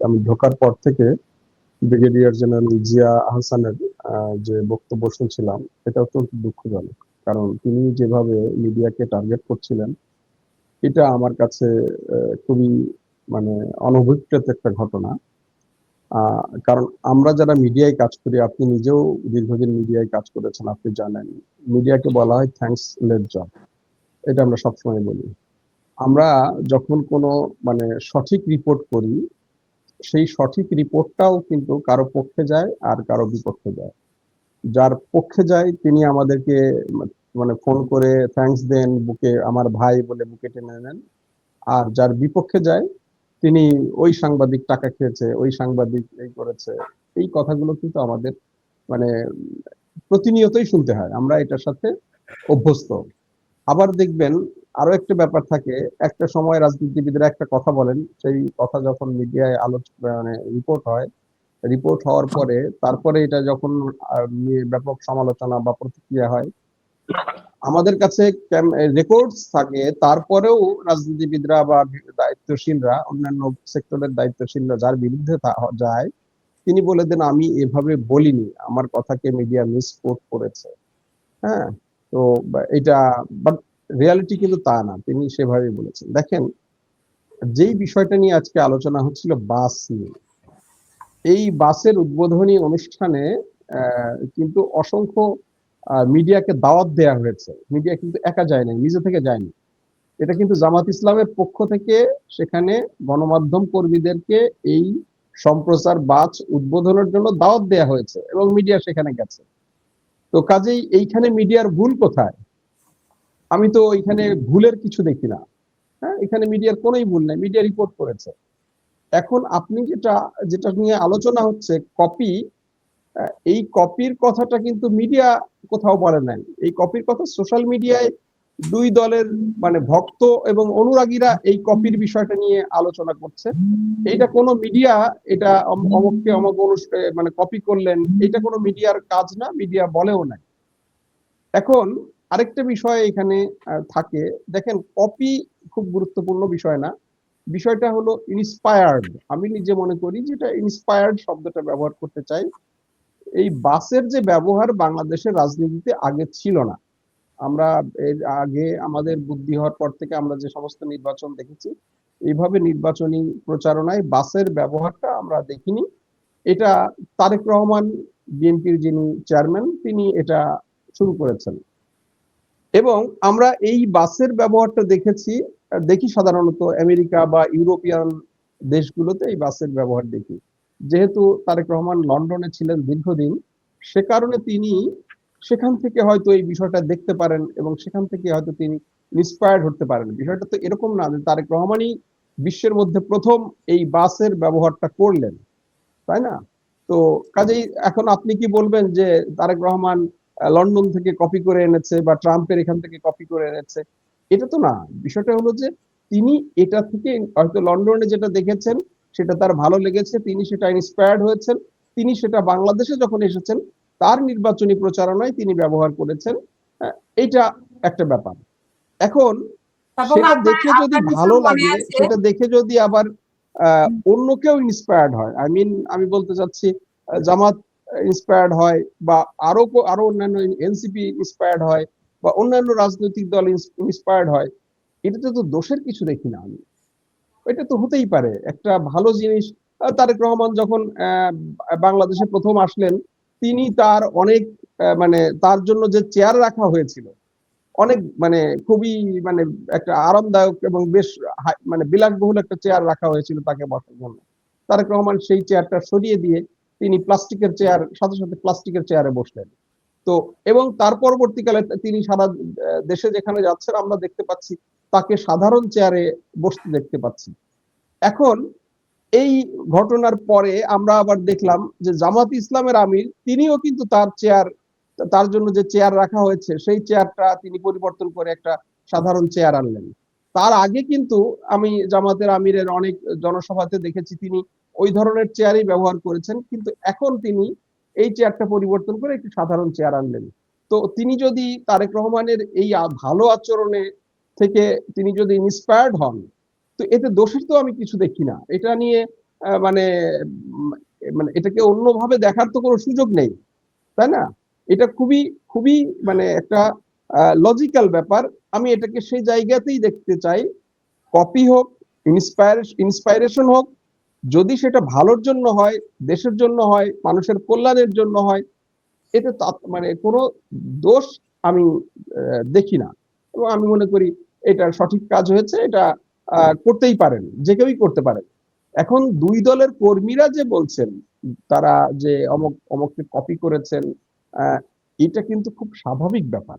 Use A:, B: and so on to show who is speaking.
A: আমি ঢোকার পর থেকে ব্রিগেডিয়ার জেনারেল জিয়া আহসানের যে বক্তব্য শুনছিলাম, এটা অত্যন্ত দুঃখজনক। কারণ তিনি যেভাবে মিডিয়াকে টার্গেট করছিলেন, এটা আমার কাছে খুবই মানে অনভিপ্রেত একটা ঘটনা। কারণ আমরা যারা মিডিয়ায় কাজ করি, আপনি নিজেও দীর্ঘদিন মিডিয়ায় কাজ করেছেন, আপনি জানেন মিডিয়াকে বলা হয় থ্যাঙ্কস লেট জব। এটা আমরা সবসময় বলি। আমরা যখন কোনো সঠিক রিপোর্ট করি, সেই সঠিক রিপোর্টটাও কিন্তু কারো পক্ষে যায় আর কারো বিপক্ষে যায়। যার পক্ষে যায় তিনি আমাদেরকে ফোন করে থ্যাঙ্কস দেন, বুকে আমার ভাই বলে বুকে টেনে নেন। আর যার বিপক্ষে যায় তিনি ওই সাংবাদিক টাকা খেয়েছে, ওই সাংবাদিক এই করেছে, এই কথাগুলো কিন্তু আমাদের মানে প্রতিনিয়তই শুনতে হয়। আমরা এটার সাথে অভ্যস্ত। আবার দেখবেন আরো একটা ব্যাপার থাকে, একটা সময় রাজনীতিবিদরা একটা কথা বলেন, সেই কথা যখন মিডিয়ায় রিপোর্ট হয়, রিপোর্ট হওয়ার পরে তারপরে এটা যখন নিয়ে ব্যাপক সমালোচনা বা প্রতিক্রিয়া হয়, আমাদের কাছে রেকর্ডস থাকে, তারপরেও রাজনীতিবিদরা বা দায়িত্বশীলরা, অন্যান্য সেক্টরের দায়িত্বশীলরা যার বিরুদ্ধে যায়, তিনি বলে দেন আমি এভাবে বলিনি, আমার কথাকে মিডিয়া মিসকোট করেছে। হ্যাঁ, তো এটা বাট রিয়ালিটি কিন্তু তা না, তিনি সেভাবেই বলেছেন। দেখেন, যেই বিষয়টা নিয়ে আজকে আলোচনা হচ্ছিল বাস নিয়ে, এই বাসের উদ্বোধনী অনুষ্ঠানে কিন্তু অসংখ্য মিডিয়াকে দাওয়াত দেওয়া হয়েছে। মিডিয়া কিন্তু একা যায় নাই, নিজে থেকে যায়নি। এটা কিন্তু জামাত ইসলামের পক্ষ থেকে সেখানে গণমাধ্যম কর্মীদেরকে এই সম্প্রচার বাস উদ্বোধনের জন্য দাওয়াত দেওয়া হয়েছে এবং মিডিয়া সেখানে গেছে। তো কাজেই এইখানে মিডিয়ার ভুল কোথায়? আমি তো এখানে ভুলের কিছু দেখি না। হ্যাঁ, এখানে মিডিয়ার কোনোই ভুল নাই, মিডিয়া রিপোর্ট করেছে। এখন আপনি যেটা যেটা নিয়ে আলোচনা হচ্ছে কপি, এই কপির কথাটা কিন্তু মিডিয়া কোথাও বলে নাই। এই কপির কথা সোশ্যাল মিডিয়ায় দুই দলের ভক্ত এবং অনুরাগীরা এই কপির বিষয়টা নিয়ে আলোচনা করছে। এটা কোনো মিডিয়া এটা অমুককে অমুক কপি করলেন, এটা কোনো মিডিয়ার কাজ না, মিডিয়া বলেও নাই। এখন আরেকটা বিষয় এখানে থাকে, দেখেন কপি খুব গুরুত্বপূর্ণ বিষয় না, বিষয়টা হলো ইন্সপায়ার্ড। আমি নিজে মনে করি যেটা ইন্সপায়ার্ড শব্দটা ব্যবহার করতে চাই। এই বাসের যে ব্যবহার বাংলাদেশের রাজনীতিতে আগে ছিল না। আমরা এর আগে আমাদের বুদ্ধি হওয়ার পর থেকে আমরা যে সমস্ত নির্বাচন দেখেছি, এইভাবে নির্বাচনী প্রচারণায় বাসের ব্যবহারটা আমরা দেখিনি। এটা তারেক রহমান, বিএনপির যিনি চেয়ারম্যান, তিনি এটা শুরু করেছেন। এবং আমরা এই বাসের ব্যবহারটা দেখি সাধারণত আমেরিকা বা ইউরোপিয়ান দেশগুলোতে এই বাসের ব্যবহার দেখি। যেহেতু তারেক রহমান লন্ডনে ছিলেন দীর্ঘদিন, সে কারণে তিনি সেখান থেকে হয়তো এই বিষয়টা দেখতে পারেন এবং সেখান থেকে হয়তো তিনি ইন্সপায়ার্ড হতে পারেন। বিষয়টা তো এরকম না যে তারেক রহমানই বিশ্বের মধ্যে প্রথম এই বাসের ব্যবহারটা করলেন, তাই না? তো কাজেই এখন আপনি কি বলবেন যে তারেক রহমান লন্ডন থেকে কপি করে এনেছে বা ট্রাম্পের এখান থেকে কপি করে এনেছে? এটা তো না। বিষয়টা হলো যে তিনি এটা থেকে হয়তো লন্ডনে যেটা দেখেছেন সেটা তার ভালো লেগেছে, তিনি সেটা ইন্সপায়ার্ড হয়েছেন, তিনি সেটা বাংলাদেশে যখন এসেছেন তার নির্বাচনী প্রচারণায় তিনি ব্যবহার করেছেন। এইটা একটা ব্যাপার। এখন সেটা দেখে যদি ভালো লাগে, সেটা দেখে যদি আবার অন্য কেউ ইন্সপায়ার্ড হয়, আমি বলতে চাচ্ছি জামাত ইন্সপায়ার্ড হয় বা আরো অন্যান্য এনসিপি ইন্সপায়ার্ড হয় বা অন্যান্য রাজনৈতিক দল ইন্সপায়ার্ড হয়, এটাতে তো দোষের কিছু দেখি না আমি। এটা তো হতেই পারে একটা ভালো জিনিস। তারেক রহমান যখন বাংলাদেশে প্রথম আসলেন, তিনি তার অনেক তার জন্য যে চেয়ার রাখা হয়েছিল, অনেক খুবই একটা আরামদায়ক এবং বেশ বিলাসবহুল একটা চেয়ার রাখা হয়েছিল তাকে বসার জন্য। তারেক রহমান সেই চেয়ারটা সরিয়ে দিয়ে তিনি প্লাস্টিকের চেয়ার, সাথে সাথে প্লাস্টিকের চেয়ারে বসলেন। তো এবং তার পরবর্তীকালে তিনি সারা দেশে যেখানে যাচ্ছেন আমরা দেখতে পাচ্ছি তাকে সাধারণ চেয়ারে বসতে দেখতে পাচ্ছি। এখন এই ঘটনার পরে আমরা আবার দেখলাম যে জামাত ইসলামের আমির তিনিও কিন্তু তার জন্য যে চেয়ার রাখা হয়েছে সেই চেয়ারটা তিনি পরিবর্তন করে একটা সাধারণ চেয়ার আনলেন। তার আগে কিন্তু আমি জামাতের আমিরের অনেক জনসভাতে দেখেছি তিনি ওই ধরনের চেয়ারই ব্যবহার করেছেন, কিন্তু এখন তিনি এই চেয়ারটা পরিবর্তন করে একটি সাধারণ চেয়ার আনলেন। তো তিনি যদি তারেক রহমানের এই ভালো আচরণে থেকে তিনি যদি ইন্সপায়ার্ড হন, তো এতে দোষের তো আমি কিছু দেখি না। এটা নিয়ে মানে উম, মানে এটাকে অন্যভাবে দেখার তো কোনো সুযোগ নেই, তাই না? এটা খুবই খুবই মানে একটা লজিক্যাল ব্যাপার। আমি এটাকে সেই জায়গাতেই দেখতে চাই। কপি হোক, ইন্সপাইরেশন হোক, যদি সেটা ভালোর জন্য হয়, দেশের জন্য হয়, মানুষের কল্যাণের জন্য হয়, এতে মানে কোনো দোষ আমি দেখি না। এবং আমি মনে করি এটা সঠিক কাজ হয়েছে, এটা করতেই পারেন, যে কেউই করতে পারেন। এখন দুই দলের কর্মীরা যে বলছেন তারা যে অমুক অমুককে কপি করেছেন, আহ, এটা কিন্তু খুব স্বাভাবিক ব্যাপার।